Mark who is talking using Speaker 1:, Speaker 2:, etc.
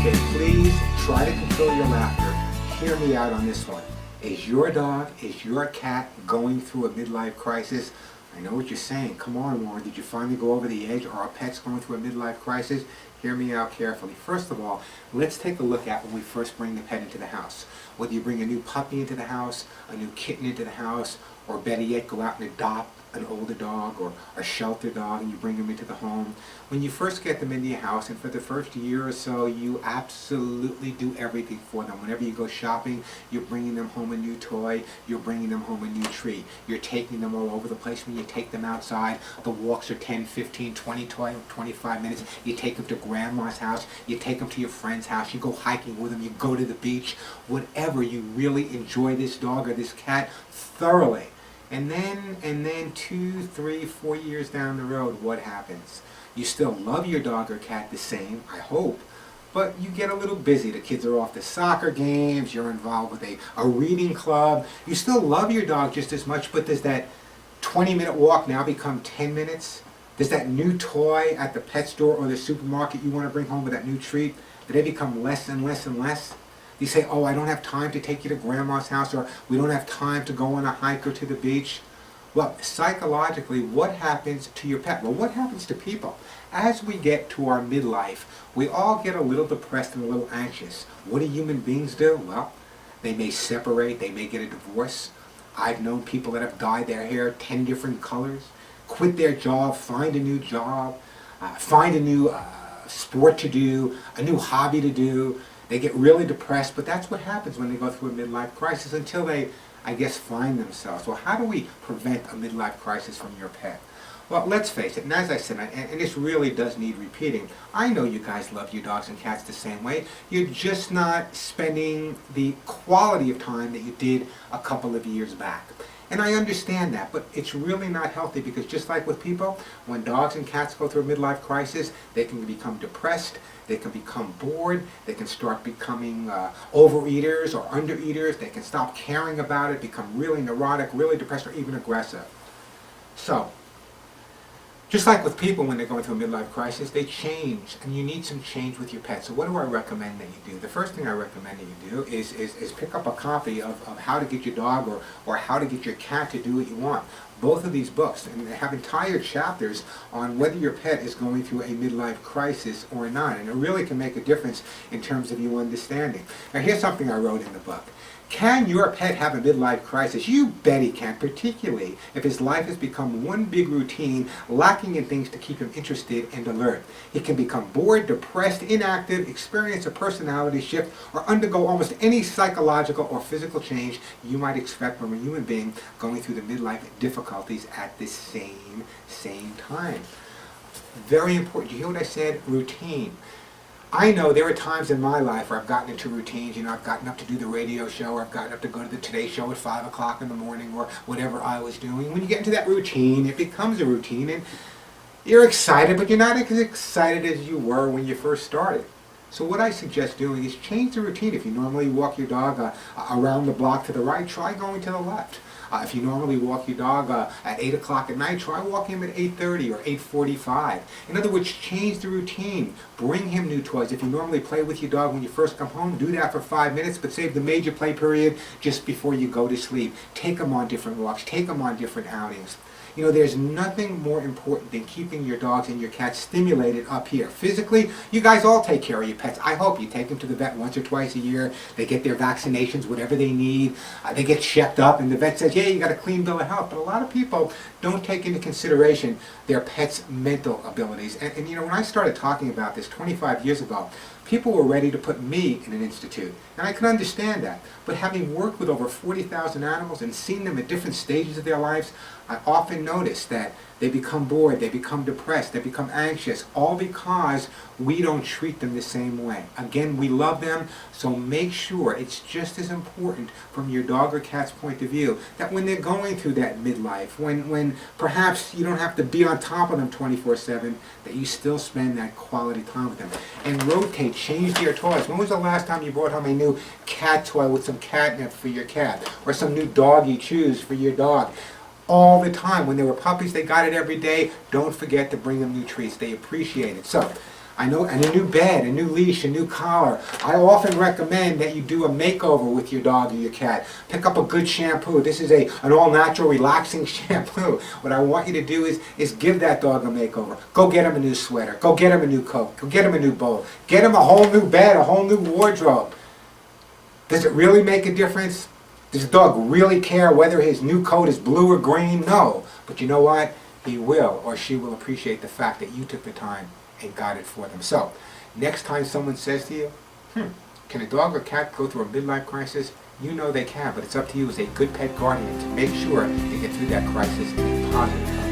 Speaker 1: Okay, please try to control your laughter. Hear me out on this one. Is your dog, is your cat going through a midlife crisis? I know what you're saying. Come on, Warren, did you finally go over the edge? Are our pets going through a midlife crisis? Hear me out carefully. First of all, let's take a look at when we first bring the pet into the house. Whether you bring a new puppy into the house, a new kitten into the house, or better yet, go out and adopt an older dog or a shelter dog and you bring them into the home. When you first get them into your house, and for the first year or so, you absolutely do everything for them. Whenever you go shopping, you're bringing them home a new toy, you're bringing them home a new treat. You're taking them all over the place. When you take them outside, the walks are 10, 15, 20, 25 minutes. You take them to grandma's house, you take them to your friend's house, you go hiking with them, you go to the beach, whatever. You really enjoy this dog or this cat thoroughly. And then 2, 3, 4 years down the road, what happens? You still love your dog or cat the same, I hope, but you get a little busy. The kids are off to soccer games, you're involved with a reading club. You still love your dog just as much, but does that 20-minute walk now become 10 minutes? Does that new toy at the pet store or the supermarket you want to bring home with that new treat, do they become less and less and less? You say, oh, I don't have time to take you to grandma's house, or we don't have time to go on a hike or to the beach. Well, psychologically, what happens to your pet? Well, what happens to people? As we get to our midlife, we all get a little depressed and a little anxious. What do human beings do? Well, they may separate, they may get a divorce. I've known people that have dyed their hair 10 different colors, quit their job, find a new job, find a new sport to do, a new hobby to do. They get really depressed, but that's what happens when they go through a midlife crisis until they, I guess, find themselves. Well, how do we prevent a midlife crisis from your pet? Well, let's face it, and as I said, and this really does need repeating, I know you guys love your dogs and cats the same way. You're just not spending the quality of time that you did a couple of years back. And I understand that, but it's really not healthy because just like with people, when dogs and cats go through a midlife crisis, they can become depressed, they can become bored, they can start becoming overeaters or undereaters, they can stop caring about it, become really neurotic, really depressed, or even aggressive. So, just like with people when they're going through a midlife crisis, they change, and you need some change with your pet. So what do I recommend that you do? The first thing I recommend that you do is pick up a copy of How to Get Your Dog or How to Get Your Cat to Do What You Want. Both of these books, and they have entire chapters on whether your pet is going through a midlife crisis or not, and it really can make a difference in terms of you understanding. Now here's something I wrote in the book. Can your pet have a midlife crisis? You bet he can, particularly if his life has become one big routine, lacking in things to keep him interested and alert. He can become bored, depressed, inactive, experience a personality shift, or undergo almost any psychological or physical change you might expect from a human being going through the midlife difficulties at the same time. Very important. You hear what I said? Routine. I know there are times in my life where I've gotten into routines. I've gotten up to do the radio show, or I've gotten up to go to the Today Show at 5 o'clock in the morning, or whatever I was doing. When you get into that routine, it becomes a routine, and you're excited, but you're not as excited as you were when you first started. So what I suggest doing is change the routine. If you normally walk your dog around the block to the right, try going to the left. If you normally walk your dog at 8 o'clock at night, try walking him at 8:30 or 8:45. In other words, change the routine. Bring him new toys. If you normally play with your dog when you first come home, do that for 5 minutes, but save the major play period just before you go to sleep. Take him on different walks. Take him on different outings. There's nothing more important than keeping your dogs and your cats stimulated up here. Physically, you guys all take care of your pets. I hope you take them to the vet once or twice a year. They get their vaccinations, whatever they need. They get checked up, and the vet says, yeah, you got a clean bill of health. But a lot of people don't take into consideration their pets' mental abilities. And when I started talking about this 25 years ago, people were ready to put me in an institute. And I can understand that. But having worked with over 40,000 animals and seen them at different stages of their lives, I often notice that they become bored, they become depressed, they become anxious, all because we don't treat them the same way. Again, we love them, so make sure it's just as important from your dog or cat's point of view that when they're going through that midlife, when perhaps you don't have to be on top of them 24/7, that you still spend that quality time with them. And rotate, change their toys. When was the last time you brought home a new cat toy with some catnip for your cat, or some new doggy chews for your dog? All the time. When they were puppies, they got it every day. Don't forget to bring them new treats. They appreciate it. So, I know, and a new bed, a new leash, a new collar. I often recommend that you do a makeover with your dog or your cat. Pick up a good shampoo. This is an all-natural, relaxing shampoo. What I want you to do is give that dog a makeover. Go get him a new sweater. Go get him a new coat. Go get him a new bowl. Get him a whole new bed, a whole new wardrobe. Does it really make a difference? Does the dog really care whether his new coat is blue or green? No. But you know what? He will, or she will, appreciate the fact that you took the time and got it for them. So, next time someone says to you, can a dog or cat go through a midlife crisis? You know they can, but it's up to you as a good pet guardian to make sure they get through that crisis in a positive way.